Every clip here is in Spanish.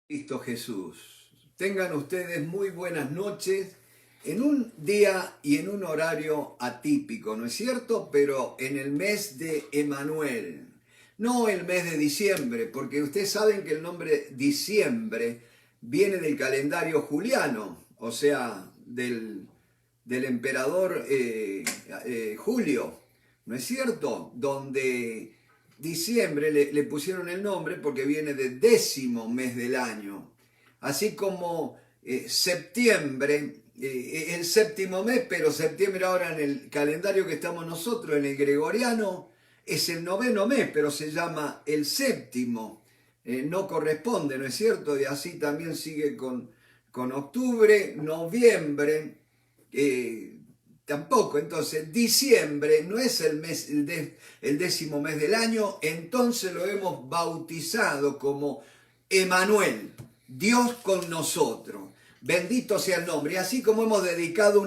Cristo Jesús. Tengan ustedes muy buenas noches en un día y en un horario atípico, ¿no es cierto? Pero en el mes de Emanuel, no el mes de diciembre, porque ustedes saben que el nombre diciembre viene del calendario juliano, o sea, del emperador Julio, ¿no es cierto? Donde diciembre le pusieron el nombre porque viene del 10º mes del año. Así como septiembre, el séptimo mes, pero septiembre ahora en el calendario que estamos nosotros, en el gregoriano, es el 9º mes, pero se llama el séptimo. No corresponde, ¿no es cierto? Y así también sigue con octubre, noviembre, tampoco. Entonces, diciembre no es el 10º mes del año, entonces lo hemos bautizado como Emanuel, Dios con nosotros. Bendito sea el nombre. Y así como hemos dedicado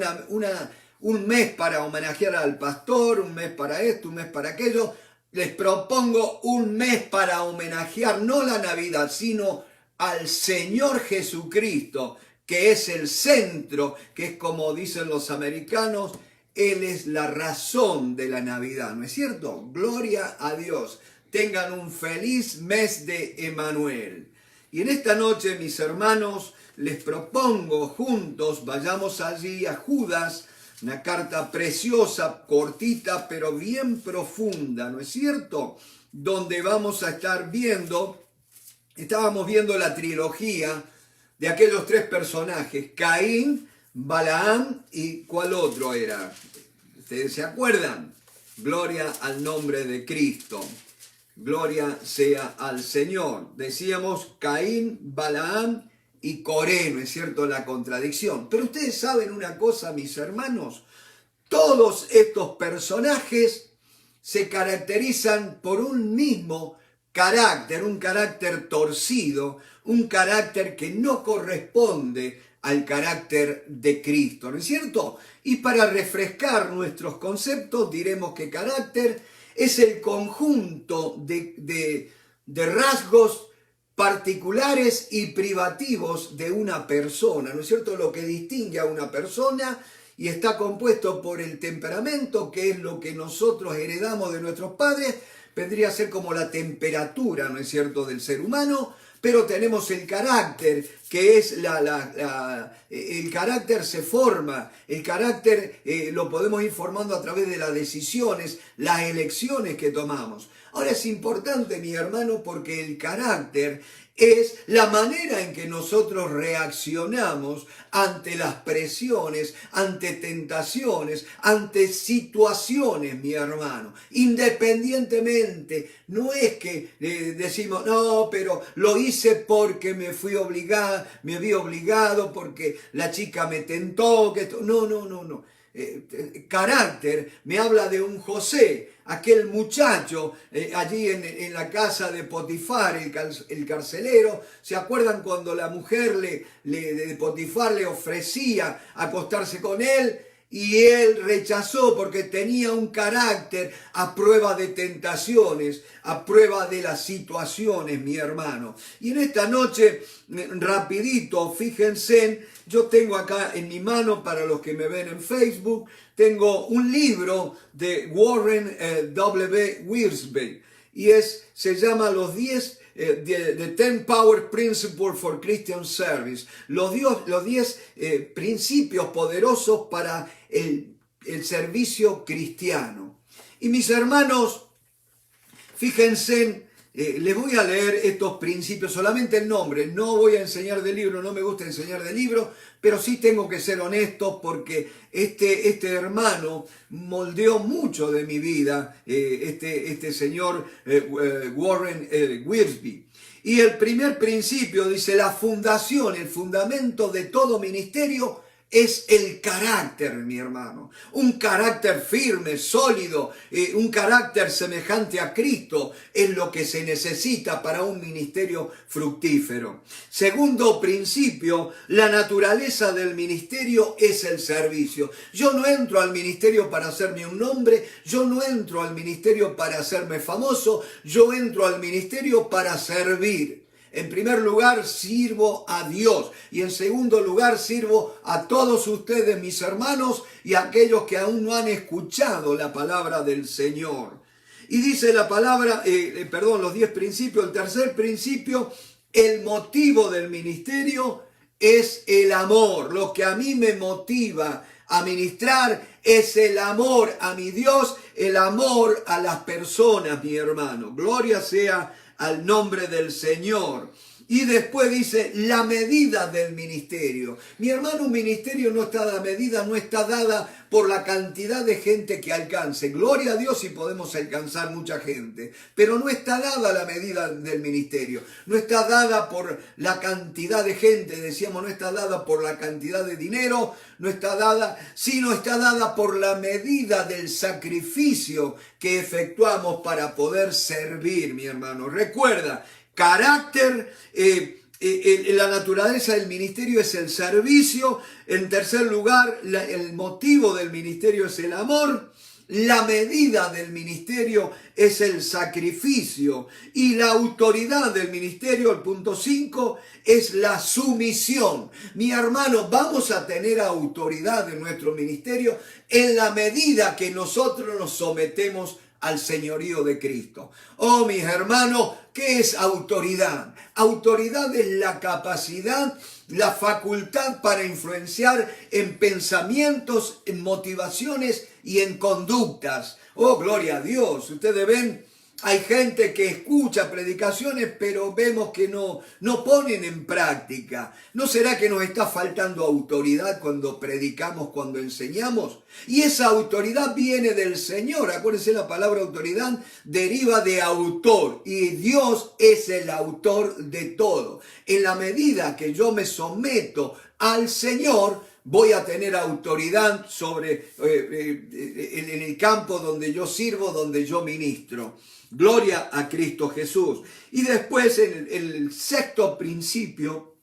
un mes para homenajear al pastor, un mes para esto, un mes para aquello, les propongo un mes para homenajear no la Navidad, sino al Señor Jesucristo, que es el centro, que es como dicen los americanos, Él es la razón de la Navidad, ¿no es cierto? Gloria a Dios. Tengan un feliz mes de Emanuel. Y en esta noche, mis hermanos, les propongo juntos, vayamos allí a Judas, una carta preciosa, cortita, pero bien profunda, ¿no es cierto? Donde vamos a estar viendo, estábamos viendo la trilogía de aquellos tres personajes, Caín, Balaam y ¿cuál otro era? ¿Ustedes se acuerdan? Gloria al nombre de Cristo. Gloria sea al Señor. Decíamos Caín, Balaam y Coré, ¿no es cierto? La contradicción. Pero ustedes saben una cosa, mis hermanos, todos estos personajes se caracterizan por un mismo carácter, un carácter torcido, un carácter que no corresponde al carácter de Cristo, ¿no es cierto? Y para refrescar nuestros conceptos diremos que carácter es el conjunto de rasgos particulares y privativos de una persona, ¿no es cierto? Lo que distingue a una persona y está compuesto por el temperamento, que es lo que nosotros heredamos de nuestros padres, vendría a ser como la temperatura, ¿no es cierto?, del ser humano, pero tenemos el carácter, que es el carácter se forma, el carácter lo podemos ir formando a través de las decisiones, las elecciones que tomamos. Ahora es importante, mi hermano, porque el carácter es la manera en que nosotros reaccionamos ante las presiones, ante tentaciones, ante situaciones, mi hermano. Independientemente, no es que decimos, no, pero lo hice porque me vi obligado, porque la chica me tentó. No. Carácter me habla de un José, aquel muchacho allí en la casa de Potifar, el carcelero. ¿Se acuerdan cuando la mujer de Potifar le ofrecía acostarse con él? Y él rechazó porque tenía un carácter a prueba de tentaciones, a prueba de las situaciones, mi hermano. Y en esta noche, rapidito, fíjense, yo tengo acá en mi mano, para los que me ven en Facebook, tengo un libro de Warren W. Wiersbe y se llama Los 10 The 10 Power Principles for Christian Service, los 10 principios poderosos para el servicio cristiano. Y mis hermanos, fíjense, les voy a leer estos principios, solamente el nombre, no voy a enseñar del libro, no me gusta enseñar del libro, pero sí tengo que ser honesto porque este hermano moldeó mucho de mi vida, este señor Warren Wiersbe. Y el primer principio dice, la fundación, el fundamento de todo ministerio es el carácter, mi hermano. Un carácter firme, sólido, un carácter semejante a Cristo es lo que se necesita para un ministerio fructífero. Segundo principio, la naturaleza del ministerio es el servicio. Yo no entro al ministerio para hacerme un nombre, yo no entro al ministerio para hacerme famoso, yo entro al ministerio para servir. En primer lugar, sirvo a Dios. Y en segundo lugar, sirvo a todos ustedes, mis hermanos, y a aquellos que aún no han escuchado la palabra del Señor. Y dice la palabra, los 10 principios. El tercer principio, el motivo del ministerio es el amor. Lo que a mí me motiva a ministrar es el amor a mi Dios, el amor a las personas, mi hermano. Gloria sea al nombre del Señor. Y después dice la medida del ministerio. Mi hermano, un ministerio no está dada medida, no está dada por la cantidad de gente que alcance. Gloria a Dios si podemos alcanzar mucha gente. Pero no está dada la medida del ministerio. No está dada por la cantidad de gente, decíamos, no está dada por la cantidad de dinero, no está dada, sino está dada por la medida del sacrificio que efectuamos para poder servir, mi hermano. Recuerda, carácter, la naturaleza del ministerio es el servicio. En tercer lugar, el motivo del ministerio es el amor. La medida del ministerio es el sacrificio. Y la autoridad del ministerio, el punto 5, es la sumisión. Mi hermano, vamos a tener autoridad en nuestro ministerio en la medida que nosotros nos sometemos al señorío de Cristo. Oh, mis hermanos, ¿qué es autoridad? Autoridad es la capacidad, la facultad para influenciar en pensamientos, en motivaciones y en conductas. Oh, gloria a Dios. Ustedes ven, hay gente que escucha predicaciones, pero vemos que no ponen en práctica. ¿No será que nos está faltando autoridad cuando predicamos, cuando enseñamos? Y esa autoridad viene del Señor. Acuérdense, la palabra autoridad deriva de autor. Y Dios es el autor de todo. En la medida que yo me someto al Señor, voy a tener autoridad sobre en el campo donde yo sirvo, donde yo ministro. Gloria a Cristo Jesús. Y después en el sexto principio,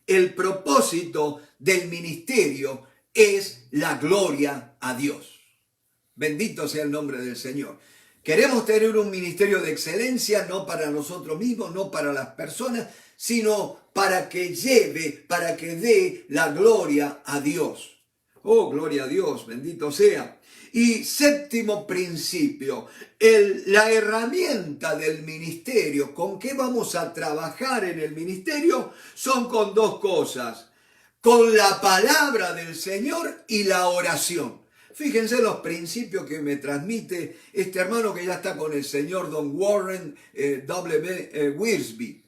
el propósito del ministerio es la gloria a Dios. Bendito sea el nombre del Señor. Queremos tener un ministerio de excelencia, no para nosotros mismos, no para las personas, sino para que dé la gloria a Dios. Oh, gloria a Dios, bendito sea. Y séptimo principio, la herramienta del ministerio, ¿con qué vamos a trabajar en el ministerio? Son con dos cosas, con la palabra del Señor y la oración. Fíjense los principios que me transmite este hermano que ya está con el Señor, Don Warren W. Wiersbe.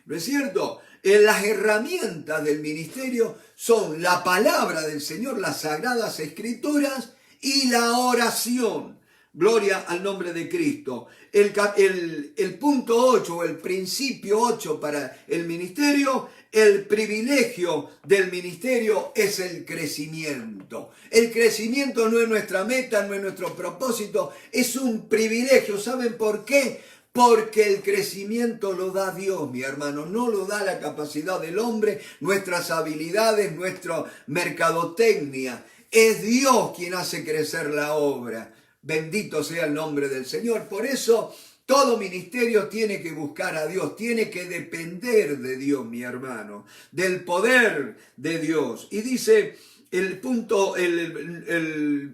¿No es cierto? Las herramientas del ministerio son la palabra del Señor, las sagradas escrituras y la oración. Gloria al nombre de Cristo. El punto 8 o el principio 8 para el ministerio, el privilegio del ministerio es el crecimiento. El crecimiento no es nuestra meta, no es nuestro propósito, es un privilegio. ¿Saben por qué? Porque el crecimiento lo da Dios, mi hermano, no lo da la capacidad del hombre, nuestras habilidades, nuestra mercadotecnia. Es Dios quien hace crecer la obra. Bendito sea el nombre del Señor. Por eso todo ministerio tiene que buscar a Dios, tiene que depender de Dios, mi hermano, del poder de Dios. Y dice el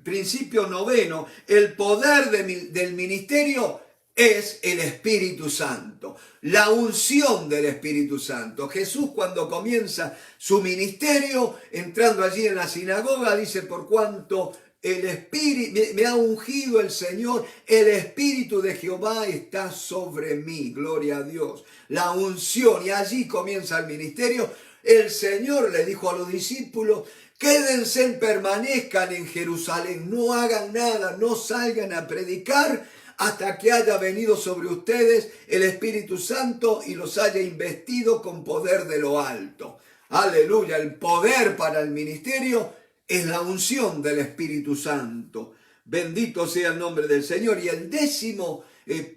principio noveno, el poder del ministerio es el Espíritu Santo, la unción del Espíritu Santo. Jesús, cuando comienza su ministerio, entrando allí en la sinagoga, dice: por cuanto el Espíritu me ha ungido el Señor, el Espíritu de Jehová está sobre mí. Gloria a Dios. La unción, y allí comienza el ministerio. El Señor le dijo a los discípulos: quédense, permanezcan en Jerusalén, no hagan nada, no salgan a predicar hasta que haya venido sobre ustedes el Espíritu Santo y los haya investido con poder de lo alto. Aleluya, el poder para el ministerio es la unción del Espíritu Santo. Bendito sea el nombre del Señor. Y el décimo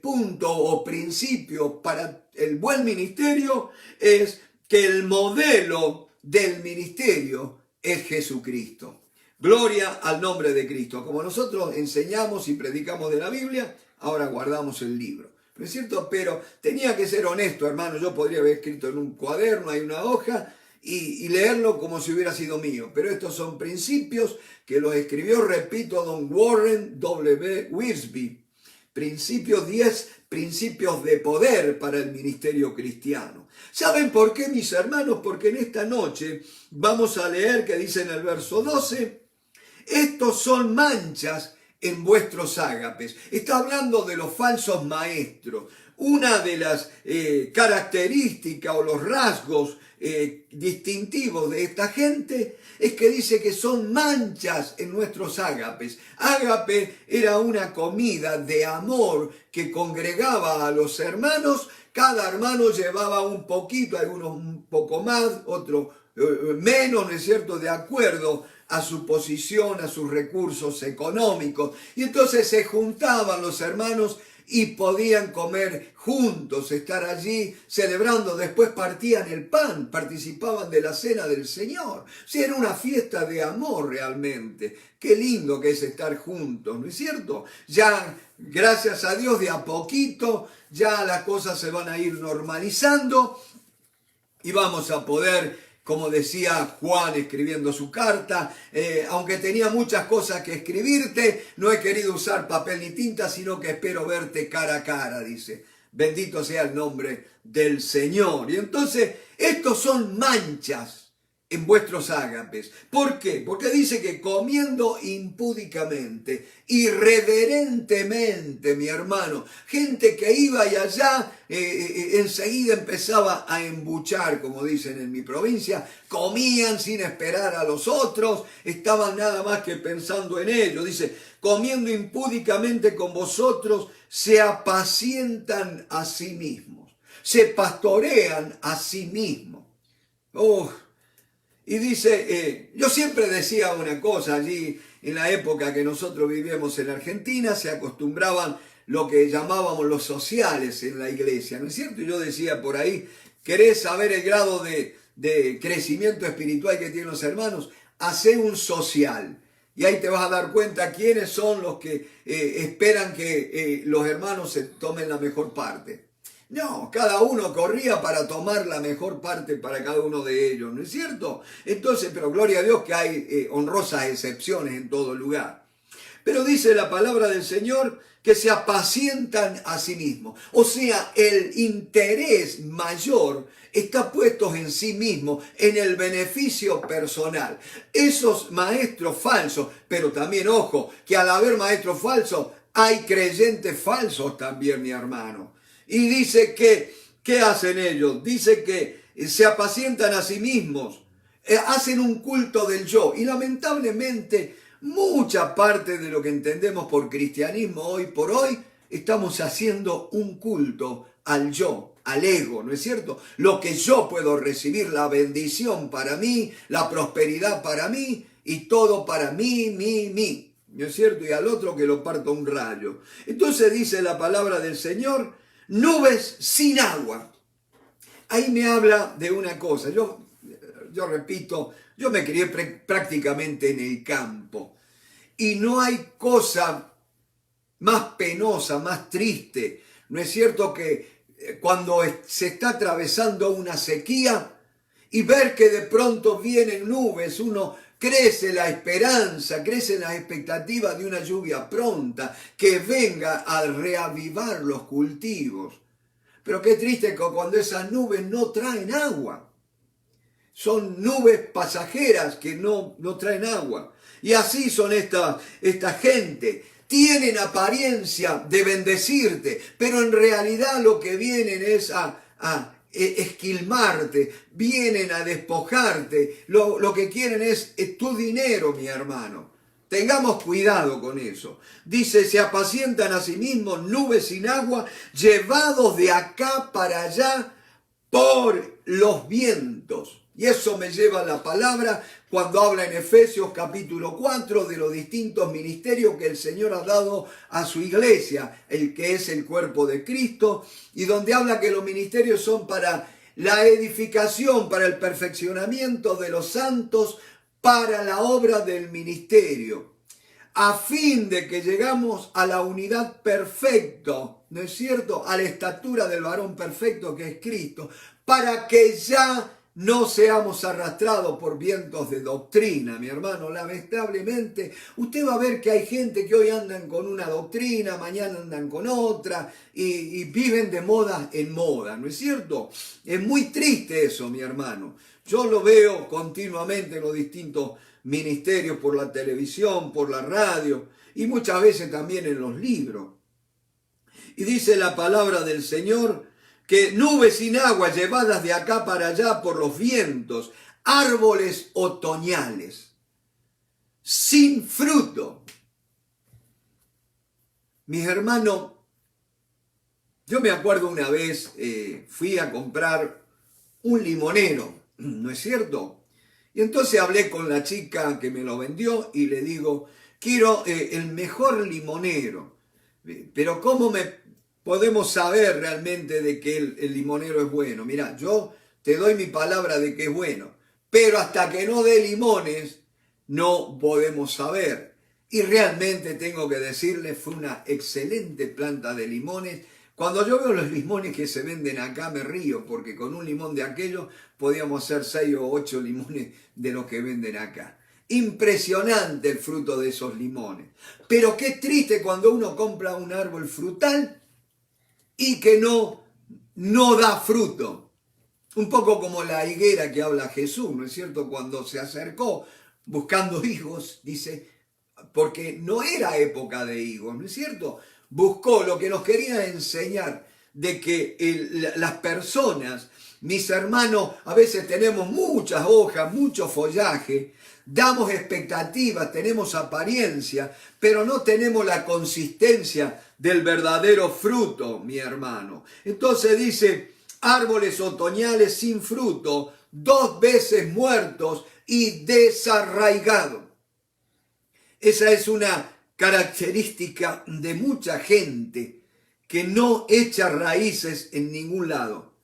punto o principio para el buen ministerio es que el modelo del ministerio es Jesucristo. Gloria al nombre de Cristo. Como nosotros enseñamos y predicamos de la Biblia, ahora guardamos el libro. ¿no es cierto? Pero tenía que ser honesto, hermano. Yo podría haber escrito en un cuaderno, hay una hoja, y leerlo como si hubiera sido mío. Pero estos son principios que los escribió, repito, don Warren W. Wiersbe. 10 principios de poder para el ministerio cristiano. ¿Saben por qué, mis hermanos? Porque en esta noche vamos a leer que dice en el verso 12, estos son manchas en vuestros ágapes. Está hablando de los falsos maestros. Una de las características o los rasgos distintivos de esta gente es que dice que son manchas en nuestros ágapes. Ágape era una comida de amor que congregaba a los hermanos. Cada hermano llevaba un poquito, algunos un poco más, otros menos, ¿no es cierto?, de acuerdo a su posición, a sus recursos económicos. Y entonces se juntaban los hermanos y podían comer juntos, estar allí celebrando. Después partían el pan, participaban de la cena del Señor. Sí, era una fiesta de amor realmente. Qué lindo que es estar juntos, ¿no es cierto? Ya, gracias a Dios, de a poquito, ya las cosas se van a ir normalizando y vamos a poder, como decía Juan escribiendo su carta, aunque tenía muchas cosas que escribirte, no he querido usar papel ni tinta, sino que espero verte cara a cara, dice. Bendito sea el nombre del Señor. Y entonces, estos son manchas en vuestros ágapes. ¿Por qué? Porque dice que comiendo impúdicamente, irreverentemente, mi hermano, gente que iba y allá enseguida empezaba a embuchar, como dicen en mi provincia, comían sin esperar a los otros, estaban nada más que pensando en ellos. Dice, comiendo impúdicamente con vosotros, se apacientan a sí mismos, se pastorean a sí mismos. Y dice, yo siempre decía una cosa allí, en la época que nosotros vivíamos en Argentina, se acostumbraban lo que llamábamos los sociales en la iglesia, ¿no es cierto? Y yo decía por ahí, ¿querés saber el grado de crecimiento espiritual que tienen los hermanos? Hacé un social. Y ahí te vas a dar cuenta quiénes son los que esperan que los hermanos se tomen la mejor parte. No, cada uno corría para tomar la mejor parte para cada uno de ellos, ¿no es cierto? Entonces, pero gloria a Dios que hay honrosas excepciones en todo lugar. Pero dice la palabra del Señor que se apacientan a sí mismos. O sea, el interés mayor está puesto en sí mismo, en el beneficio personal. Esos maestros falsos, pero también, ojo, que al haber maestros falsos, hay creyentes falsos también, mi hermano. Y dice que, ¿qué hacen ellos? Dice que se apacientan a sí mismos, hacen un culto del yo. Y lamentablemente, mucha parte de lo que entendemos por cristianismo hoy por hoy, estamos haciendo un culto al yo, al ego, ¿no es cierto? Lo que yo puedo recibir, la bendición para mí, la prosperidad para mí, y todo para mí, ¿no es cierto? Y al otro que lo parta un rayo. Entonces dice la palabra del Señor, nubes sin agua. Ahí me habla de una cosa. Yo repito, yo me crié prácticamente en el campo. Y no hay cosa más penosa, más triste. ¿No es cierto que cuando se está atravesando una sequía y ver que de pronto vienen nubes, uno crece la esperanza, crece la expectativa de una lluvia pronta que venga a reavivar los cultivos? Pero qué triste que cuando esas nubes no traen agua. Son nubes pasajeras que no traen agua. Y así son esta gente. Tienen apariencia de bendecirte, pero en realidad lo que vienen es a esquilmarte, vienen a despojarte, lo que quieren es tu dinero, mi hermano. Tengamos cuidado con eso. Dice, se apacientan a sí mismos, nubes sin agua, llevados de acá para allá por los vientos. Y eso me lleva a la palabra cuando habla en Efesios capítulo 4 de los distintos ministerios que el Señor ha dado a su iglesia, el que es el cuerpo de Cristo, y donde habla que los ministerios son para la edificación, para el perfeccionamiento de los santos, para la obra del ministerio. a fin de que llegamos a la unidad perfecta, ¿no es cierto?, a la estatura del varón perfecto que es Cristo, para que ya no seamos arrastrados por vientos de doctrina, mi hermano. Lamentablemente, usted va a ver que hay gente que hoy andan con una doctrina, mañana andan con otra, y viven de moda en moda, ¿no es cierto? Es muy triste eso, mi hermano. Yo lo veo continuamente en los distintos ministerios, por la televisión, por la radio, y muchas veces también en los libros. Y dice la palabra del Señor que nubes sin agua llevadas de acá para allá por los vientos, árboles otoñales, sin fruto. Mis hermanos, yo me acuerdo una vez, fui a comprar un limonero, ¿no es cierto? Y entonces hablé con la chica que me lo vendió y le digo, quiero el mejor limonero, pero ¿cómo podemos saber realmente de que el limonero es bueno? Mira, yo te doy mi palabra de que es bueno, pero hasta que no dé limones no podemos saber. Y realmente tengo que decirle, fue una excelente planta de limones. Cuando yo veo los limones que se venden acá me río, porque con un limón de aquello podíamos hacer 6 o 8 limones de los que venden acá. Impresionante el fruto de esos limones. Pero qué triste cuando uno compra un árbol frutal y que no da fruto. Un poco como la higuera que habla Jesús, ¿no es cierto? Cuando se acercó buscando higos, dice, porque no era época de higos, ¿no es cierto? Buscó lo que nos quería enseñar, de que las personas, mis hermanos, a veces tenemos muchas hojas, mucho follaje, damos expectativas, tenemos apariencia, pero no tenemos la consistencia del verdadero fruto, mi hermano. Entonces dice, árboles otoñales sin fruto, 2 veces muertos y desarraigados. Esa es una característica de mucha gente que no echa raíces en ningún lado.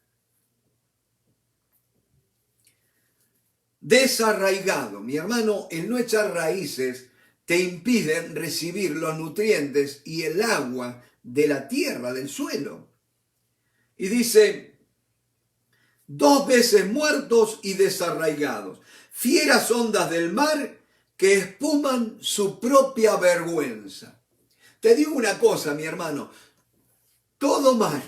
Desarraigado, mi hermano, el no echar raíces te impide recibir los nutrientes y el agua de la tierra, del suelo. Y dice, 2 veces muertos y desarraigados, fieras ondas del mar que espuman su propia vergüenza. Te digo una cosa, mi hermano, todo mar,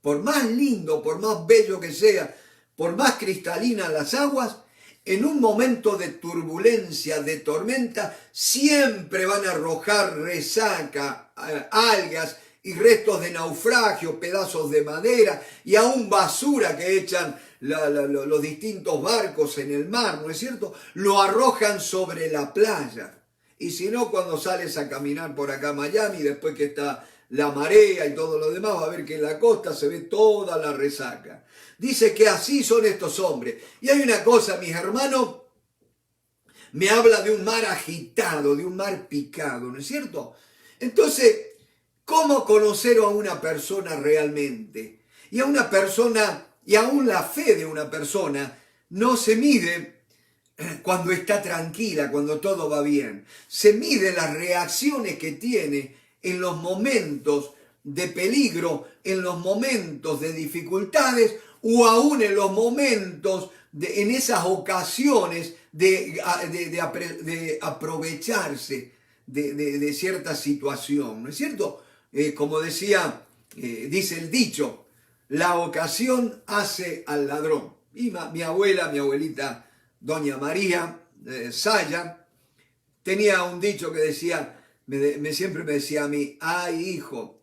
por más lindo, por más bello que sea, por más cristalinas las aguas, en un momento de turbulencia, de tormenta, siempre van a arrojar resaca, algas y restos de naufragio, pedazos de madera y aún basura que echan los distintos barcos en el mar, ¿no es cierto? Lo arrojan sobre la playa. Y si no, cuando sales a caminar por acá a Miami, después que está la marea y todo lo demás, va a ver que en la costa se ve toda la resaca. Dice que así son estos hombres. Y hay una cosa, mis hermanos, me habla de un mar agitado, de un mar picado, ¿no es cierto? Entonces, ¿cómo conocer a una persona realmente? Y a una persona, y aún la fe de una persona, no se mide cuando está tranquila, cuando todo va bien. Se mide las reacciones que tiene en los momentos de peligro, en los momentos de dificultades o aún en los momentos, en esas ocasiones de aprovecharse de cierta situación, ¿no es cierto? Como decía, dice el dicho, la ocasión hace al ladrón. Y mi abuelita, doña María Saya, tenía un dicho que decía, siempre me decía a mí, ay hijo,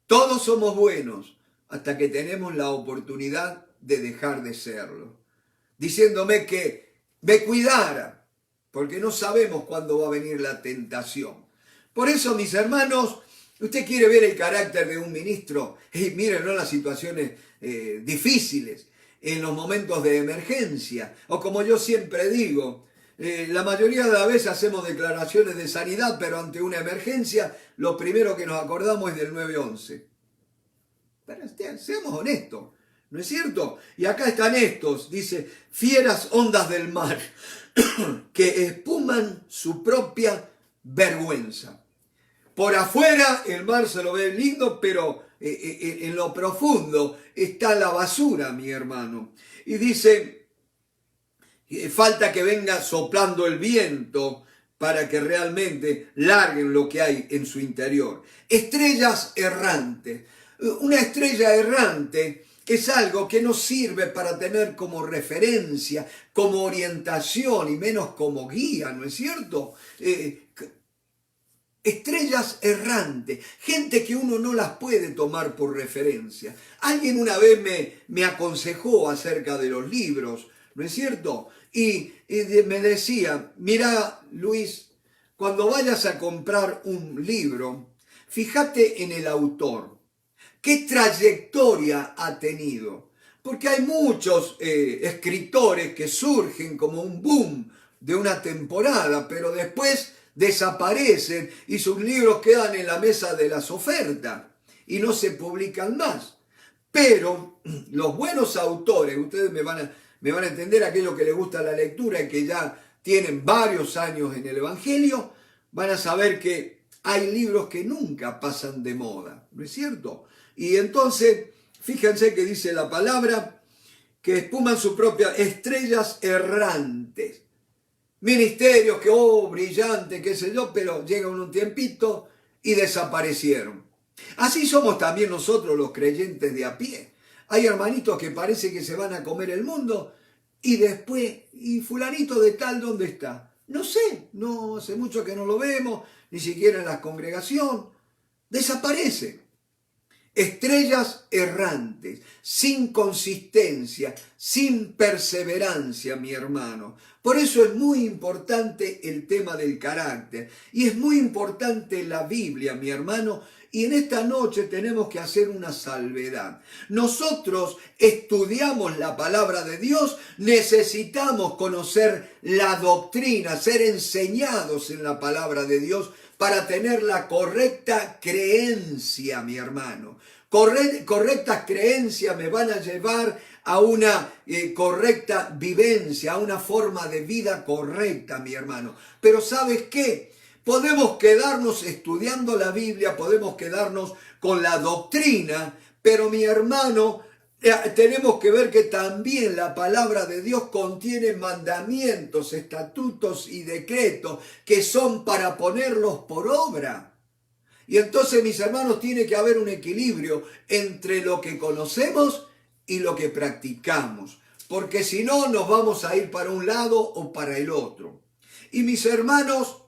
todos somos buenos hasta que tenemos la oportunidad de dejar de serlo. Diciéndome que me cuidara, porque no sabemos cuándo va a venir la tentación. Por eso, mis hermanos, usted quiere ver el carácter de un ministro, y mírenlo en las situaciones difíciles, en los momentos de emergencia, o como yo siempre digo, la mayoría de las veces hacemos declaraciones de sanidad, pero ante una emergencia, lo primero que nos acordamos es del 911. Pero seamos honestos, ¿no es cierto? Y acá están estos, dice, fieras ondas del mar, que espuman su propia vergüenza. Por afuera el mar se lo ve lindo, pero en lo profundo está la basura, mi hermano. Y dice, falta que venga soplando el viento para que realmente larguen lo que hay en su interior. Estrellas errantes. Una estrella errante es algo que no sirve para tener como referencia, como orientación y menos como guía, ¿no es cierto? Estrellas errantes, gente que uno no las puede tomar por referencia. Alguien una vez me aconsejó acerca de los libros, ¿no es cierto? Y me decía, mira Luis, cuando vayas a comprar un libro, fíjate en el autor, qué trayectoria ha tenido. Porque hay muchos escritores que surgen como un boom de una temporada, pero después desaparecen y sus libros quedan en la mesa de las ofertas y no se publican más. Pero los buenos autores, ustedes me van a entender, aquellos que les gusta la lectura y que ya tienen varios años en el Evangelio, van a saber que hay libros que nunca pasan de moda, ¿no es cierto? Y entonces, fíjense que dice la palabra, que espuman su propia estrellas errantes. Ministerios que, brillante, qué sé yo, pero llegan un tiempito y desaparecieron. Así somos también nosotros los creyentes de a pie. Hay hermanitos que parece que se van a comer el mundo y después, ¿y fulanito de tal dónde está? No sé, no hace mucho que no lo vemos, ni siquiera en la congregación. Desaparece. Estrellas errantes, sin consistencia, sin perseverancia, mi hermano. Por eso es muy importante el tema del carácter y es muy importante la Biblia, mi hermano. Y en esta noche tenemos que hacer una salvedad. Nosotros estudiamos la palabra de Dios, necesitamos conocer la doctrina, ser enseñados en la palabra de Dios para tener la correcta creencia, mi hermano. Correctas creencias me van a llevar a una correcta vivencia, a una forma de vida correcta, mi hermano. Pero ¿sabes qué? Podemos quedarnos estudiando la Biblia, podemos quedarnos con la doctrina, pero mi hermano, tenemos que ver que también la palabra de Dios contiene mandamientos, estatutos y decretos que son para ponerlos por obra. Y entonces, mis hermanos, tiene que haber un equilibrio entre lo que conocemos y lo que practicamos, porque si no nos vamos a ir para un lado o para el otro. Y mis hermanos,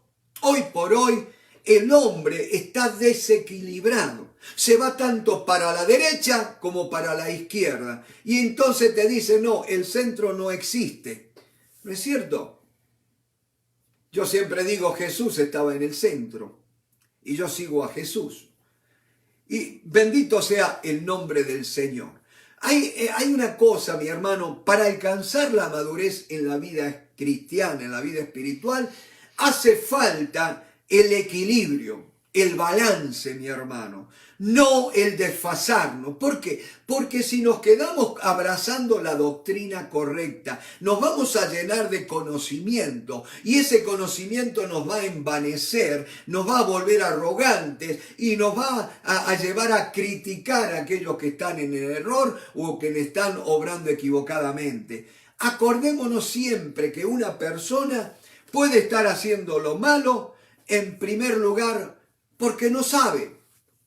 hoy por hoy el hombre está desequilibrado. Se va tanto para la derecha como para la izquierda. Y entonces te dice, no, el centro no existe. ¿No es cierto? Yo siempre digo, Jesús estaba en el centro. Y yo sigo a Jesús. Y bendito sea el nombre del Señor. Hay una cosa, mi hermano, para alcanzar la madurez en la vida cristiana, en la vida espiritual, hace falta el equilibrio, el balance, mi hermano, no el desfasarnos. ¿Por qué? Porque si nos quedamos abrazando la doctrina correcta, nos vamos a llenar de conocimiento y ese conocimiento nos va a envanecer, nos va a volver arrogantes y nos va a llevar a criticar a aquellos que están en el error o que están obrando equivocadamente. Acordémonos siempre que una persona puede estar haciendo lo malo, en primer lugar, porque no sabe,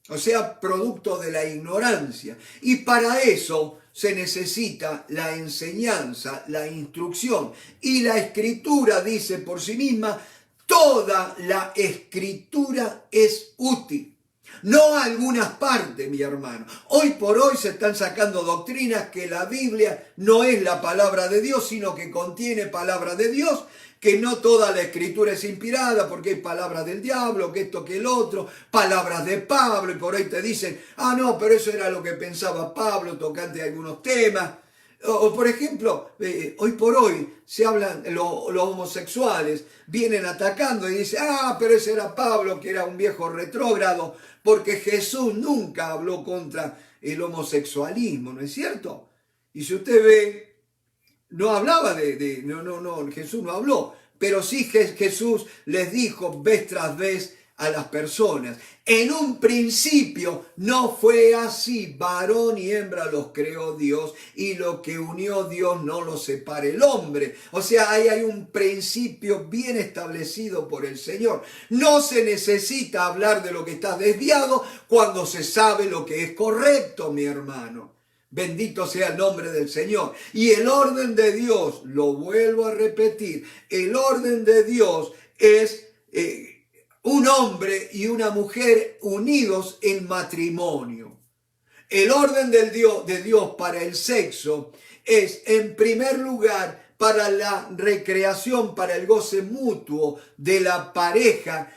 o sea, producto de la ignorancia. Y para eso se necesita la enseñanza, la instrucción. Y la Escritura dice por sí misma, toda la Escritura es útil. No algunas partes, mi hermano. Hoy por hoy se están sacando doctrinas que la Biblia no es la palabra de Dios, sino que contiene palabra de Dios, que no toda la Escritura es inspirada, porque hay palabras del diablo, que esto, que el otro, palabras de Pablo, y por ahí te dicen, no, pero eso era lo que pensaba Pablo tocante a algunos temas. O por ejemplo, hoy por hoy se hablan, los homosexuales vienen atacando y dicen, pero ese era Pablo, que era un viejo retrógrado, porque Jesús nunca habló contra el homosexualismo, ¿no es cierto? Y si usted ve, no hablaba Jesús no habló, pero sí Jesús les dijo vez tras vez a las personas. En un principio no fue así, varón y hembra los creó Dios, y lo que unió Dios no lo separe el hombre. O sea, ahí hay un principio bien establecido por el Señor. No se necesita hablar de lo que está desviado cuando se sabe lo que es correcto, mi hermano. Bendito sea el nombre del Señor. Y el orden de Dios, lo vuelvo a repetir, el orden de Dios es un hombre y una mujer unidos en matrimonio. El orden de Dios para el sexo es, en primer lugar, para la recreación, para el goce mutuo de la pareja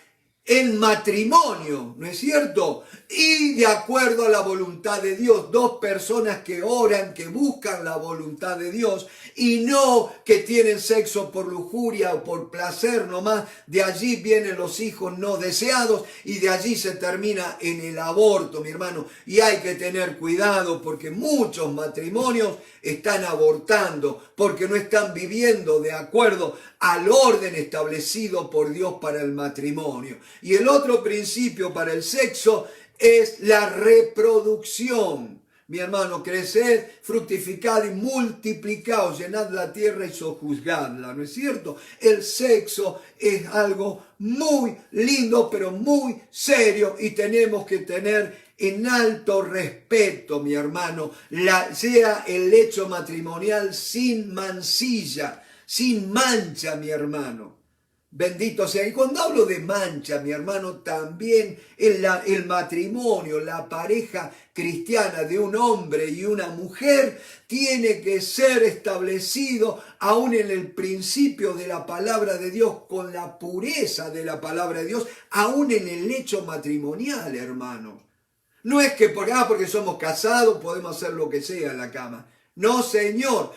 en matrimonio, ¿no es cierto? Y de acuerdo a la voluntad de Dios, dos personas que oran, que buscan la voluntad de Dios y no que tienen sexo por lujuria o por placer nomás. De allí vienen los hijos no deseados y de allí se termina en el aborto, mi hermano. Y hay que tener cuidado porque muchos matrimonios están abortando porque no están viviendo de acuerdo al orden establecido por Dios para el matrimonio. Y el otro principio para el sexo es la reproducción. Mi hermano, creced, fructificad y multiplicaos, llenad la tierra y sojuzgadla, ¿no es cierto? El sexo es algo muy lindo, pero muy serio y tenemos que tener en alto respeto, mi hermano, sea el hecho matrimonial sin mancilla, sin mancha, mi hermano. Bendito sea. Y cuando hablo de mancha, mi hermano, también el matrimonio, la pareja cristiana de un hombre y una mujer tiene que ser establecido aún en el principio de la palabra de Dios, con la pureza de la palabra de Dios, aún en el hecho matrimonial, hermano. No es que porque somos casados podemos hacer lo que sea en la cama. No, Señor.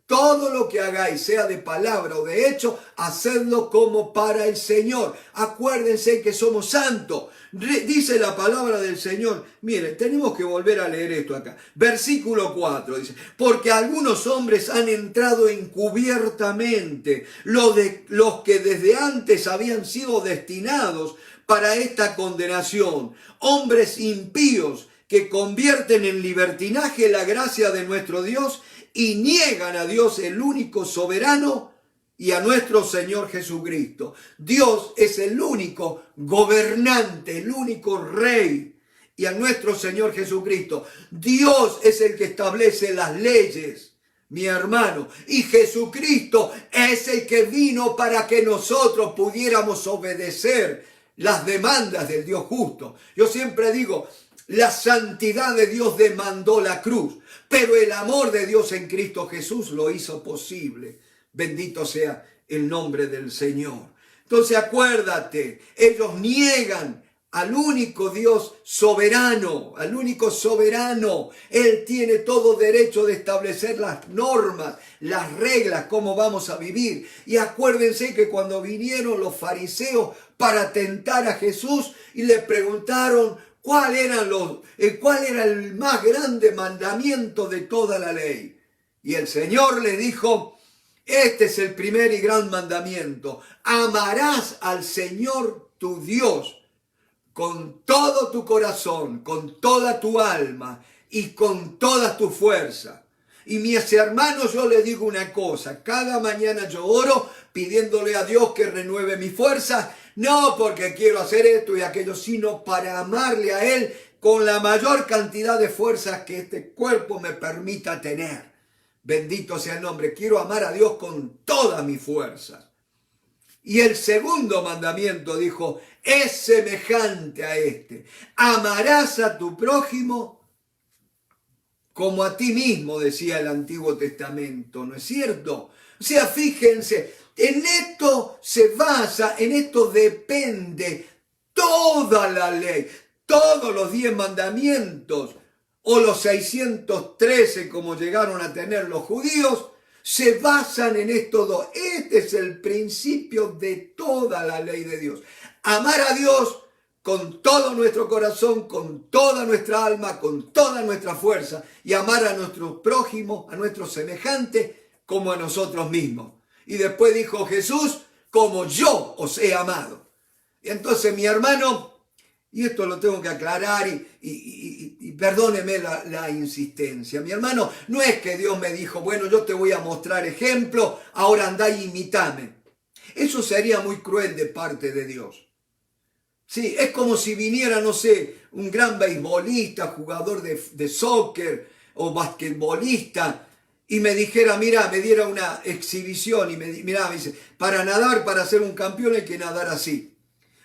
Todo lo que hagáis, sea de palabra o de hecho, hacedlo como para el Señor. Acuérdense que somos santos. Dice la palabra del Señor. Miren, tenemos que volver a leer esto acá. Versículo 4 dice, porque algunos hombres han entrado encubiertamente, los que desde antes habían sido destinados para esta condenación. Hombres impíos que convierten en libertinaje la gracia de nuestro Dios y niegan a Dios el único soberano y a nuestro Señor Jesucristo. Dios es el único gobernante, el único rey, y a nuestro Señor Jesucristo. Dios es el que establece las leyes, mi hermano, y Jesucristo es el que vino para que nosotros pudiéramos obedecer las demandas del Dios justo. Yo siempre digo, la santidad de Dios demandó la cruz, pero el amor de Dios en Cristo Jesús lo hizo posible. Bendito sea el nombre del Señor. Entonces acuérdate, ellos niegan al único Dios soberano, al único soberano. Él tiene todo derecho de establecer las normas, las reglas, cómo vamos a vivir. Y acuérdense que cuando vinieron los fariseos para tentar a Jesús y le preguntaron ¿cuál era el más grande mandamiento de toda la ley? Y el Señor le dijo, este es el primer y gran mandamiento. Amarás al Señor tu Dios con todo tu corazón, con toda tu alma y con toda tu fuerza. Y mis hermanos, yo les digo una cosa, cada mañana yo oro pidiéndole a Dios que renueve mi fuerza, no porque quiero hacer esto y aquello, sino para amarle a Él con la mayor cantidad de fuerzas que este cuerpo me permita tener. Bendito sea el nombre, quiero amar a Dios con todas mis fuerzas. Y el segundo mandamiento dijo, es semejante a este, amarás a tu prójimo como a ti mismo, decía el Antiguo Testamento, ¿no es cierto? O sea, fíjense, en esto se basa, en esto depende toda la ley, todos los 10 mandamientos, o los 613 como llegaron a tener los judíos, se basan en estos dos. Este es el principio de toda la ley de Dios. Amar a Dios con todo nuestro corazón, con toda nuestra alma, con toda nuestra fuerza, y amar a nuestro prójimo, a nuestro semejante, como a nosotros mismos. Y después dijo Jesús, como yo os he amado. Y entonces, mi hermano, y esto lo tengo que aclarar y perdóneme la insistencia. Mi hermano, no es que Dios me dijo, bueno, yo te voy a mostrar ejemplo, ahora andá y imítame. Eso sería muy cruel de parte de Dios. Sí, es como si viniera, no sé, un gran beisbolista, jugador de soccer o basquetbolista y me dijera, mira, me diera una exhibición y me dice, para nadar, para ser un campeón hay que nadar así.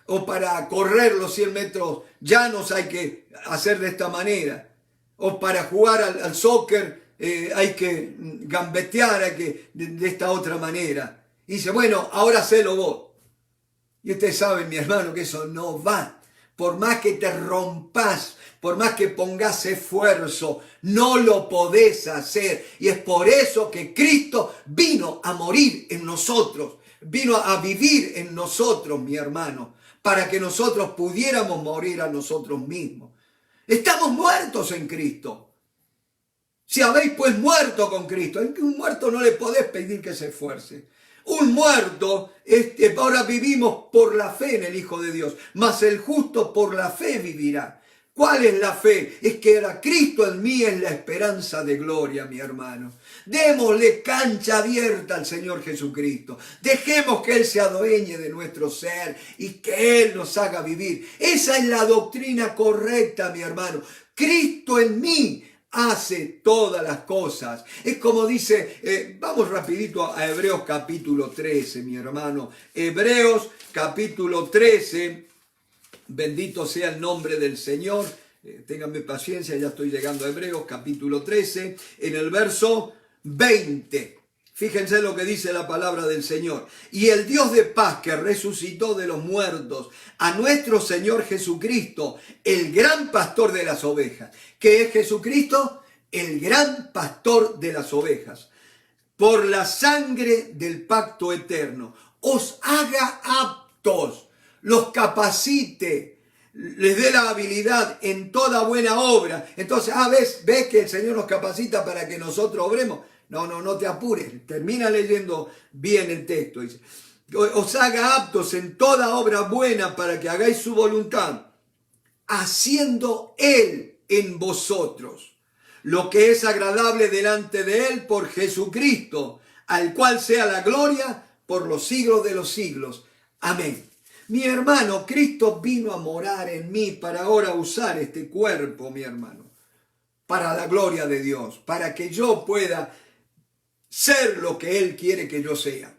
O para correr los 100 metros llanos hay que hacer de esta manera. O para jugar al soccer hay que gambetear hay que, de esta otra manera. Y dice, bueno, ahora hacelo vos. Y ustedes saben, mi hermano, que eso no va. Por más que te rompas, por más que pongas esfuerzo, no lo podés hacer. Y es por eso que Cristo vino a morir en nosotros, vino a vivir en nosotros, mi hermano, para que nosotros pudiéramos morir a nosotros mismos. Estamos muertos en Cristo. Si habéis pues muerto con Cristo, en que un muerto no le podés pedir que se esfuerce. Un muerto, ahora vivimos por la fe en el Hijo de Dios, mas el justo por la fe vivirá. ¿Cuál es la fe? Es que era Cristo en mí, es la esperanza de gloria, mi hermano. Démosle cancha abierta al Señor Jesucristo. Dejemos que Él se adueñe de nuestro ser y que Él nos haga vivir. Esa es la doctrina correcta, mi hermano. Cristo en mí hace todas las cosas. Es como dice, vamos rapidito a Hebreos capítulo 13, mi hermano. Hebreos capítulo 13, bendito sea el nombre del Señor. Ténganme paciencia, ya estoy llegando a Hebreos capítulo 13, en el verso 20. Fíjense lo que dice la palabra del Señor. Y el Dios de paz que resucitó de los muertos a nuestro Señor Jesucristo, el gran pastor de las ovejas. ¿Qué es Jesucristo? El gran pastor de las ovejas. Por la sangre del pacto eterno, os haga aptos, los capacite, les dé la habilidad en toda buena obra. Entonces, ¿ves que el Señor nos capacita para que nosotros obremos? No te apures, termina leyendo bien el texto. Dice, os haga aptos en toda obra buena para que hagáis su voluntad, haciendo Él en vosotros lo que es agradable delante de Él por Jesucristo, al cual sea la gloria por los siglos de los siglos. Amén. Mi hermano, Cristo vino a morar en mí para ahora usar este cuerpo, mi hermano, para la gloria de Dios, para que yo pueda ser lo que Él quiere que yo sea.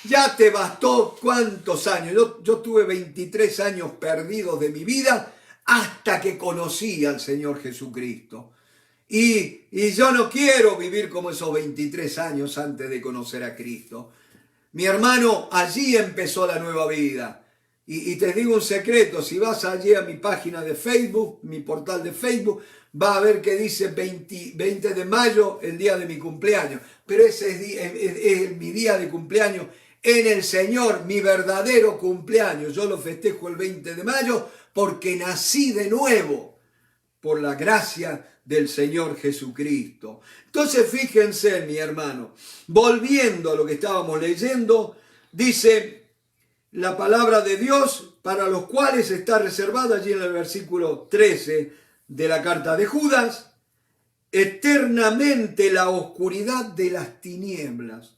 Ya te bastó cuántos años. Yo tuve 23 años perdidos de mi vida hasta que conocí al Señor Jesucristo. Y yo no quiero vivir como esos 23 años antes de conocer a Cristo. Mi hermano, allí empezó la nueva vida. Y te digo un secreto, si vas allí a mi página de Facebook, mi portal de Facebook, va a ver que dice 20 de mayo, el día de mi cumpleaños. Pero ese es mi día de cumpleaños en el Señor, mi verdadero cumpleaños. Yo lo festejo el 20 de mayo porque nací de nuevo por la gracia del Señor Jesucristo. Entonces fíjense, mi hermano, volviendo a lo que estábamos leyendo, dice la palabra de Dios, para los cuales está reservada allí en el versículo 13 de la carta de Judas, eternamente la oscuridad de las tinieblas.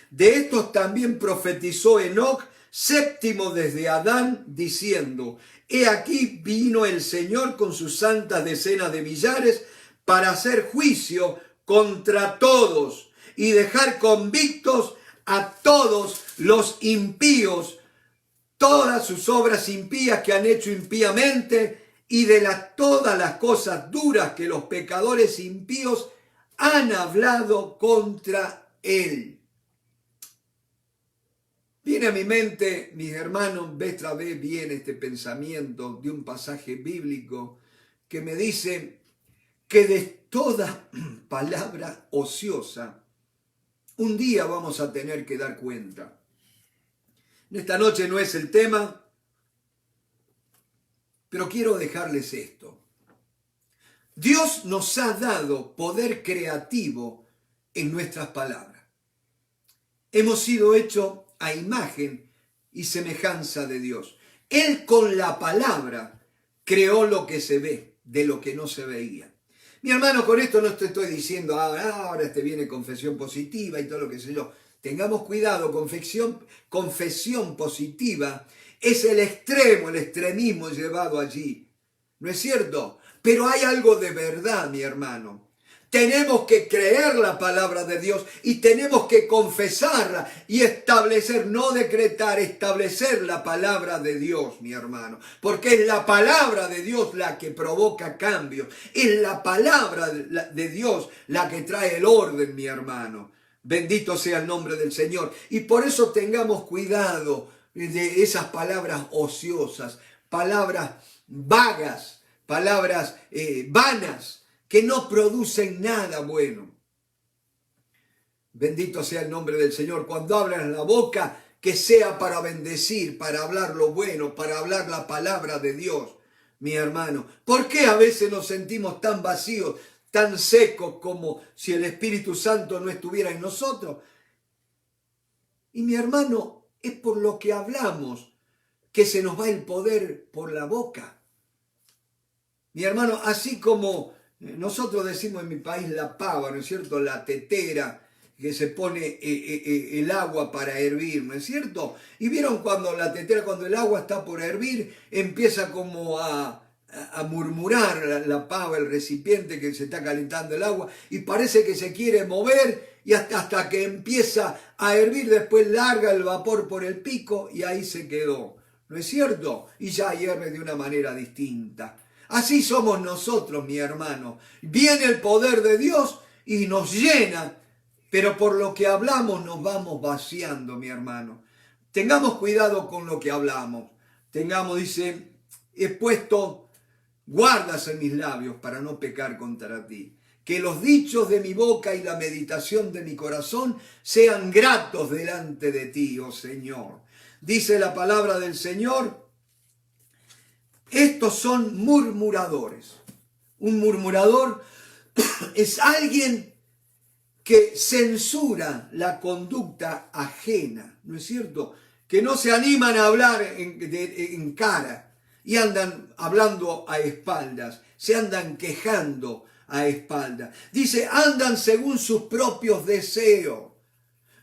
De estos también profetizó Enoc, séptimo desde Adán, diciendo, he aquí vino el Señor con sus santas decenas de millares para hacer juicio contra todos y dejar convictos a todos los impíos, todas sus obras impías que han hecho impíamente y de todas las cosas duras que los pecadores impíos han hablado contra él. Viene a mi mente, mis hermanos, vez tras vez viene este pensamiento de un pasaje bíblico que me dice que de toda palabra ociosa un día vamos a tener que dar cuenta. Esta noche no es el tema, pero quiero dejarles esto. Dios nos ha dado poder creativo en nuestras palabras. Hemos sido hechos a imagen y semejanza de Dios. Él con la palabra creó lo que se ve, de lo que no se veía. Mi hermano, con esto no te estoy diciendo, ahora te viene confesión positiva y todo lo que sé yo. Tengamos cuidado, confesión positiva es el extremo, el extremismo llevado allí. ¿No es cierto? Pero hay algo de verdad, mi hermano. Tenemos que creer la palabra de Dios y tenemos que confesarla y establecer, no decretar, establecer la palabra de Dios, mi hermano. Porque es la palabra de Dios la que provoca cambios. Es la palabra de Dios la que trae el orden, mi hermano. Bendito sea el nombre del Señor. Y por eso tengamos cuidado de esas palabras ociosas, palabras vagas, palabras vanas, que no producen nada bueno. Bendito sea el nombre del Señor. Cuando hablas la boca, que sea para bendecir, para hablar lo bueno, para hablar la palabra de Dios, mi hermano. ¿Por qué a veces nos sentimos tan vacíos, tan secos, como si el Espíritu Santo no estuviera en nosotros? Y mi hermano, es por lo que hablamos que se nos va el poder por la boca. Mi hermano, así como nosotros decimos en mi país la pava, ¿no es cierto? La tetera, que se pone el agua para hervir, ¿no es cierto? Y vieron cuando la tetera, cuando el agua está por hervir, empieza como a murmurar la pava, el recipiente que se está calentando el agua, y parece que se quiere mover, y hasta que empieza a hervir, después larga el vapor por el pico, y ahí se quedó, ¿no es cierto? Y ya hierve de una manera distinta. Así somos nosotros, mi hermano. Viene el poder de Dios y nos llena, pero por lo que hablamos nos vamos vaciando, mi hermano. Tengamos cuidado con lo que hablamos. Dice, he puesto guardas en mis labios para no pecar contra ti. Que los dichos de mi boca y la meditación de mi corazón sean gratos delante de ti, oh Señor. Dice la palabra del Señor. Estos son murmuradores. Un murmurador es alguien que censura la conducta ajena, ¿no es cierto? Que no se animan a hablar en cara y andan hablando a espaldas, se andan quejando a espaldas. Dice, andan según sus propios deseos.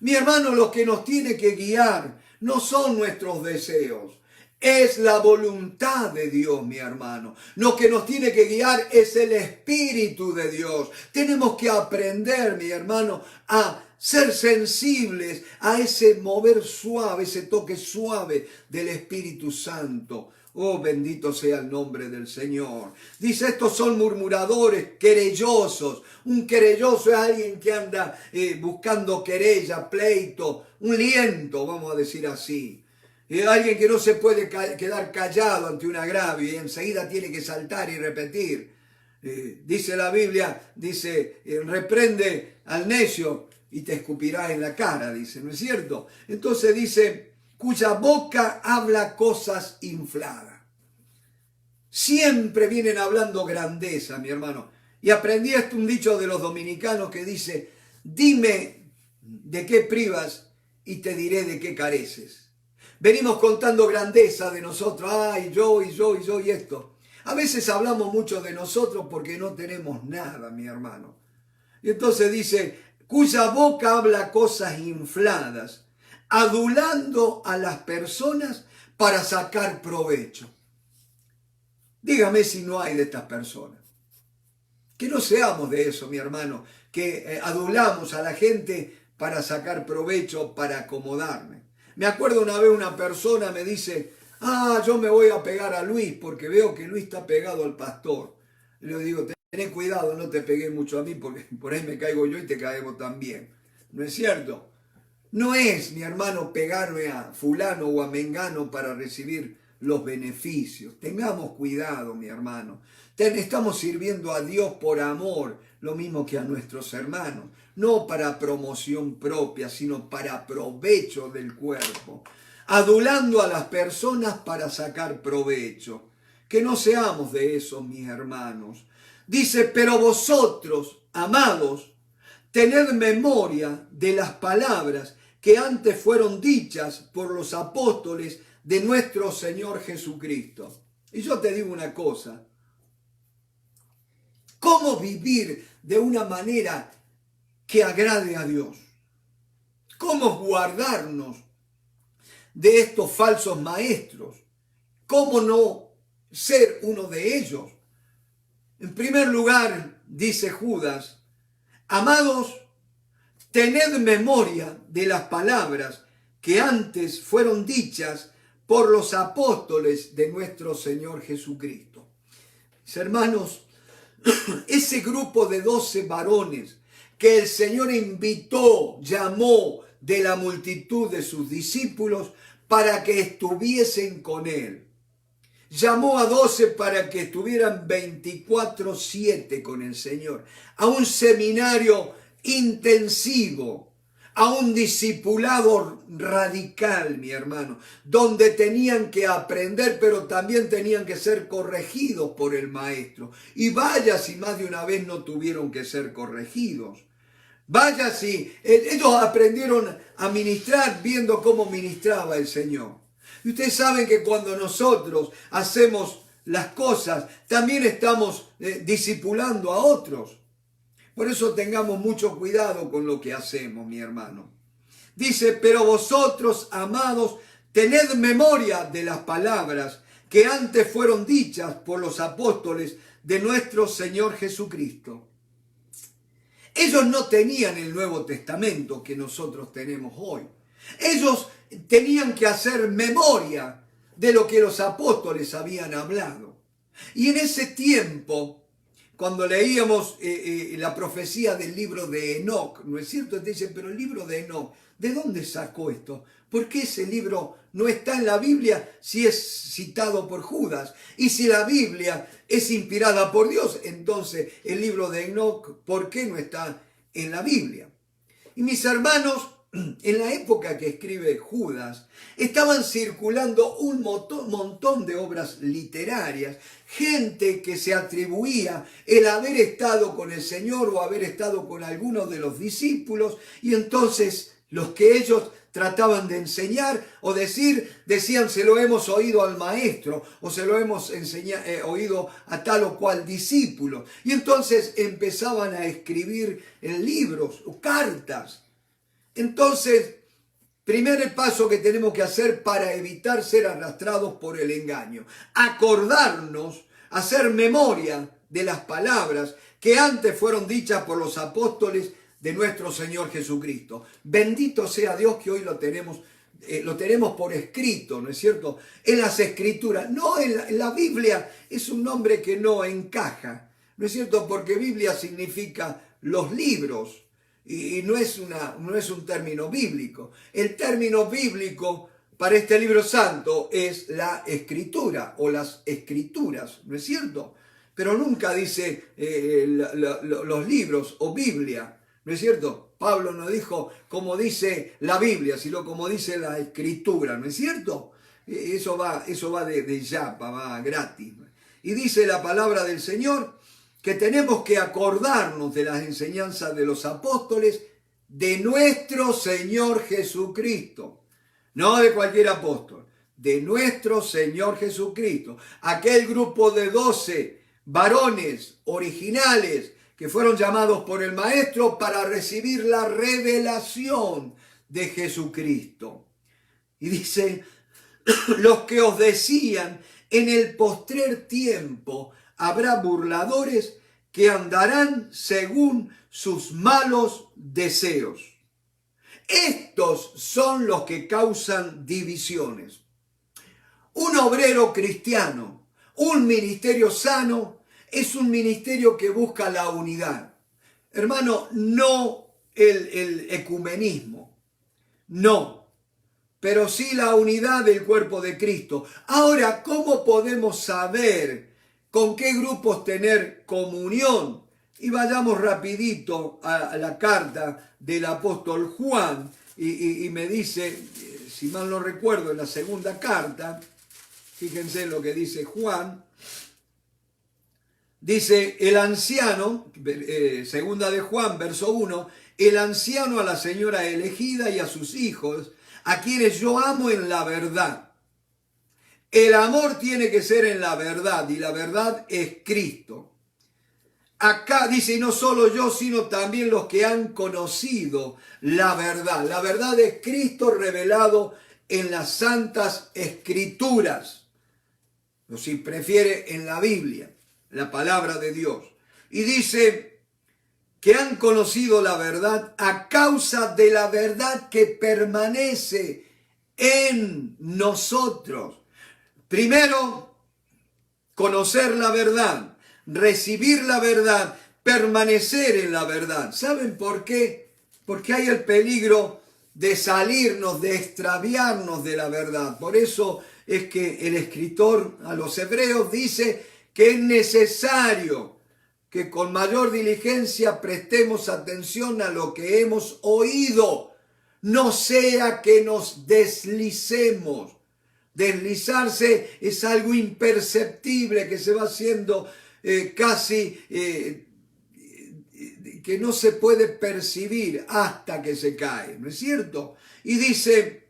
Mi hermano, lo que nos tiene que guiar no son nuestros deseos. Es la voluntad de Dios, mi hermano. Lo que nos tiene que guiar es el Espíritu de Dios. Tenemos que aprender, mi hermano, a ser sensibles a ese mover suave, ese toque suave del Espíritu Santo. Oh, bendito sea el nombre del Señor. Dice, estos son murmuradores, querellosos. Un querelloso es alguien que anda buscando querella, pleito, un liento, vamos a decir así. Alguien que no se puede quedar callado ante un agravio y enseguida tiene que saltar y repetir. Dice la Biblia, dice, reprende al necio y te escupirá en la cara, dice, ¿no es cierto? Entonces dice, cuya boca habla cosas infladas. Siempre vienen hablando grandeza, mi hermano. Y aprendí un dicho de los dominicanos que dice, dime de qué privas y te diré de qué careces. Venimos contando grandeza de nosotros, ay, yo y esto. A veces hablamos mucho de nosotros porque no tenemos nada, mi hermano. Y entonces dice, cuya boca habla cosas infladas, adulando a las personas para sacar provecho. Dígame si no hay de estas personas. Que no seamos de eso, mi hermano, que adulamos a la gente para sacar provecho, para acomodarme. Me acuerdo una vez una persona me dice, yo me voy a pegar a Luis porque veo que Luis está pegado al pastor. Y le digo, ten cuidado, no te pegues mucho a mí porque por ahí me caigo yo y te caemos también. ¿No es cierto? No es, mi hermano, pegarme a fulano o a mengano para recibir los beneficios. Tengamos cuidado, mi hermano. Estamos sirviendo a Dios por amor, lo mismo que a nuestros hermanos. No para promoción propia, sino para provecho del cuerpo. Adulando a las personas para sacar provecho. Que no seamos de esos, mis hermanos. Dice, pero vosotros, amados, tened memoria de las palabras que que antes fueron dichas por los apóstoles de nuestro Señor Jesucristo. Y yo te digo una cosa, ¿cómo vivir de una manera que agrade a Dios? ¿Cómo guardarnos de estos falsos maestros? ¿Cómo no ser uno de ellos? En primer lugar, dice Judas, amados, tened memoria de las palabras que antes fueron dichas por los apóstoles de nuestro Señor Jesucristo. Mis hermanos, ese grupo de 12 varones que el Señor invitó, llamó de la multitud de sus discípulos para que estuviesen con Él. Llamó a 12 para que estuvieran 24/7 con el Señor, a un seminario intensivo, a un discipulado radical, mi hermano, donde tenían que aprender, pero también tenían que ser corregidos por el maestro. Y vaya si más de una vez no tuvieron que ser corregidos. Vaya si ellos aprendieron a ministrar viendo cómo ministraba el Señor. Y ustedes saben que cuando nosotros hacemos las cosas, también estamos discipulando a otros. Por eso tengamos mucho cuidado con lo que hacemos, mi hermano. Dice, pero vosotros, amados, tened memoria de las palabras que antes fueron dichas por los apóstoles de nuestro Señor Jesucristo. Ellos no tenían el Nuevo Testamento que nosotros tenemos hoy. Ellos tenían que hacer memoria de lo que los apóstoles habían hablado. Y en ese tiempo, cuando leíamos la profecía del libro de Enoc, ¿no es cierto? Te dicen, pero el libro de Enoc, ¿de dónde sacó esto? ¿Por qué ese libro no está en la Biblia si es citado por Judas? Y si la Biblia es inspirada por Dios, entonces el libro de Enoc, ¿por qué no está en la Biblia? Y mis hermanos, en la época que escribe Judas, estaban circulando un montón de obras literarias, gente que se atribuía el haber estado con el Señor o haber estado con algunos de los discípulos, y entonces los que ellos trataban de enseñar o decían se lo hemos oído al maestro o se lo hemos oído a tal o cual discípulo. Y entonces empezaban a escribir en libros o cartas. Entonces, primer paso que tenemos que hacer para evitar ser arrastrados por el engaño, acordarnos, hacer memoria de las palabras que antes fueron dichas por los apóstoles de nuestro Señor Jesucristo. Bendito sea Dios que hoy lo tenemos por escrito, ¿no es cierto? En las Escrituras, no en la Biblia, es un nombre que no encaja, ¿no es cierto? Porque Biblia significa los libros. Y no es un término bíblico. El término bíblico para este libro santo es la escritura o las escrituras, ¿no es cierto? Pero nunca dice los libros o Biblia, ¿no es cierto? Pablo no dijo como dice la Biblia, sino como dice la escritura, ¿no es cierto? Eso va de yapa, va gratis. Y dice la palabra del Señor que tenemos que acordarnos de las enseñanzas de los apóstoles de nuestro Señor Jesucristo, no de cualquier apóstol, de nuestro Señor Jesucristo, aquel grupo de 12 varones originales que fueron llamados por el Maestro para recibir la revelación de Jesucristo. Y dice, los que os decían, en el postrer tiempo habrá burladores que andarán según sus malos deseos. Estos son los que causan divisiones. Un obrero cristiano, un ministerio sano, es un ministerio que busca la unidad. Hermano, no el ecumenismo, no, pero sí la unidad del cuerpo de Cristo. Ahora, ¿cómo podemos saber con qué grupos tener comunión? Y vayamos rapidito a la carta del apóstol Juan, y me dice, si mal no recuerdo, en la segunda carta, fíjense lo que dice Juan, Dice el anciano, segunda de Juan, verso 1, el anciano a la señora elegida y a sus hijos, a quienes yo amo en la verdad. El amor tiene que ser en la verdad, y la verdad es Cristo. Acá dice, y no solo yo, sino también los que han conocido la verdad. La verdad es Cristo revelado en las santas escrituras, o si prefiere en la Biblia, la palabra de Dios. Y dice que han conocido la verdad a causa de la verdad que permanece en nosotros. Primero, conocer la verdad, recibir la verdad, permanecer en la verdad. ¿Saben por qué? Porque hay el peligro de salirnos, de extraviarnos de la verdad. Por eso es que el escritor a los hebreos dice que es necesario que con mayor diligencia prestemos atención a lo que hemos oído, no sea que nos deslicemos. Deslizarse es algo imperceptible que se va haciendo casi que no se puede percibir hasta que se cae, ¿no es cierto? Y dice,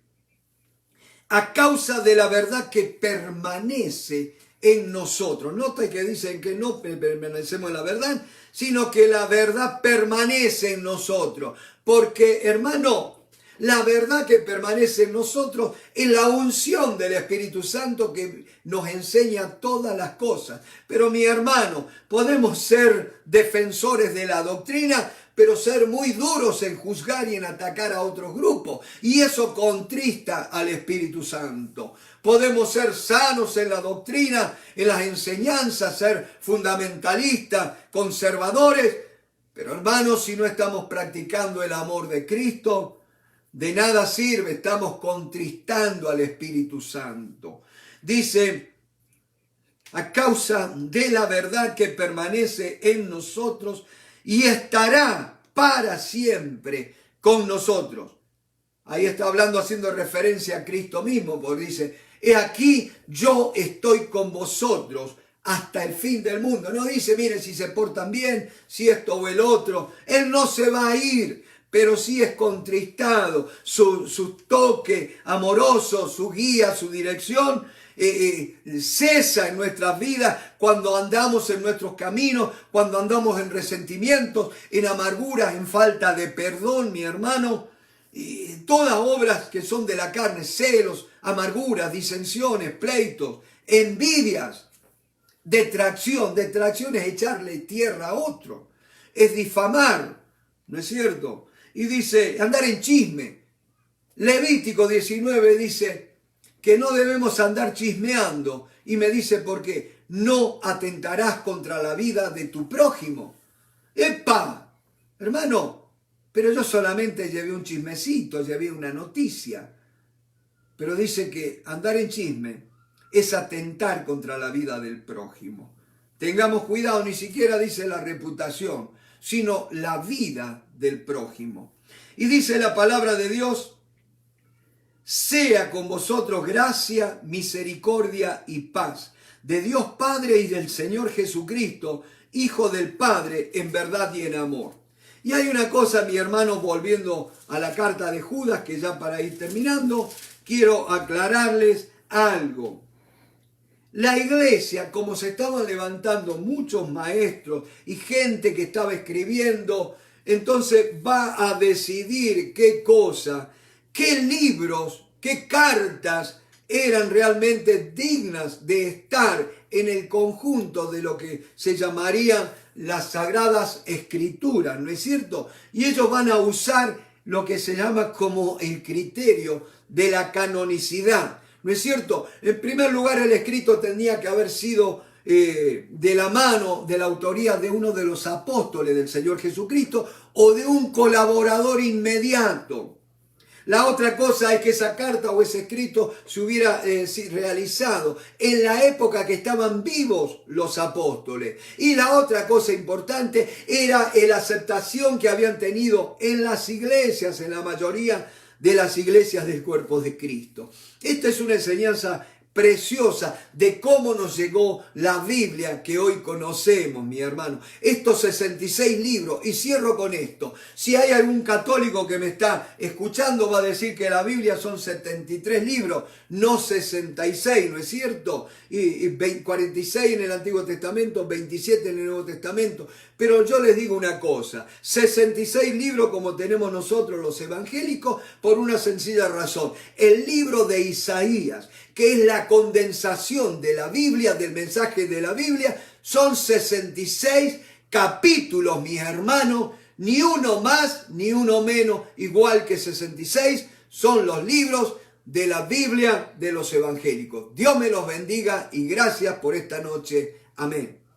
a causa de la verdad que permanece en nosotros. Nota que dicen que no permanecemos en la verdad, sino que la verdad permanece en nosotros. Porque, hermano, la verdad que permanece en nosotros es la unción del Espíritu Santo que nos enseña todas las cosas. Pero mi hermano, podemos ser defensores de la doctrina, pero ser muy duros en juzgar y en atacar a otros grupos. Y eso contrista al Espíritu Santo. Podemos ser sanos en la doctrina, en las enseñanzas, ser fundamentalistas, conservadores. Pero hermanos, si no estamos practicando el amor de Cristo, de nada sirve, estamos contristando al Espíritu Santo. Dice, a causa de la verdad que permanece en nosotros y estará para siempre con nosotros. Ahí está hablando, haciendo referencia a Cristo mismo, porque dice, he aquí yo estoy con vosotros hasta el fin del mundo. No dice, miren si se portan bien, si esto o el otro. Él no se va a ir, pero sí es contristado, su toque amoroso, su guía, su dirección, cesa en nuestras vidas cuando andamos en nuestros caminos, cuando andamos en resentimientos, en amarguras, en falta de perdón, mi hermano. Y todas obras que son de la carne, celos, amarguras, disensiones, pleitos, envidias, detracción. Detracción es echarle tierra a otro, es difamar, ¿no es cierto? Y dice, andar en chisme. Levítico 19 dice que no debemos andar chismeando. Y me dice, ¿por qué? No atentarás contra la vida de tu prójimo. ¡Epa! Hermano, pero yo solamente llevé un chismecito, llevé una noticia. Pero dice que andar en chisme es atentar contra la vida del prójimo. Tengamos cuidado, ni siquiera dice la reputación, sino la vida del prójimo. Y dice la palabra de Dios, sea con vosotros gracia, misericordia y paz, de Dios Padre y del Señor Jesucristo, Hijo del Padre, en verdad y en amor. Y hay una cosa, mi hermano, volviendo a la carta de Judas, que ya para ir terminando, quiero aclararles algo. La iglesia, como se estaban levantando muchos maestros y gente que estaba escribiendo, entonces va a decidir qué cosa, qué libros, qué cartas eran realmente dignas de estar en el conjunto de lo que se llamarían las Sagradas Escrituras, ¿no es cierto? Y ellos van a usar lo que se llama como el criterio de la canonicidad, ¿no es cierto? En primer lugar, el escrito tendría que haber sido de la mano, de la autoría de uno de los apóstoles del Señor Jesucristo o de un colaborador inmediato. La otra cosa es que esa carta o ese escrito se hubiera realizado en la época que estaban vivos los apóstoles. Y la otra cosa importante era la aceptación que habían tenido en las iglesias, en la mayoría de las iglesias del cuerpo de Cristo. Esta es una enseñanza preciosa de cómo nos llegó la Biblia que hoy conocemos, mi hermano. Estos 66 libros, y cierro con esto. Si hay algún católico que me está escuchando, va a decir que la Biblia son 73 libros, no 66, ¿no es cierto? Y 46 en el Antiguo Testamento, 27 en el Nuevo Testamento. Pero yo les digo una cosa, 66 libros como tenemos nosotros los evangélicos, por una sencilla razón. El libro de Isaías, que es la condensación de la Biblia, del mensaje de la Biblia, son 66 capítulos, mis hermanos, ni uno más, ni uno menos, igual que 66 son los libros de la Biblia de los evangélicos. Dios me los bendiga y gracias por esta noche. Amén.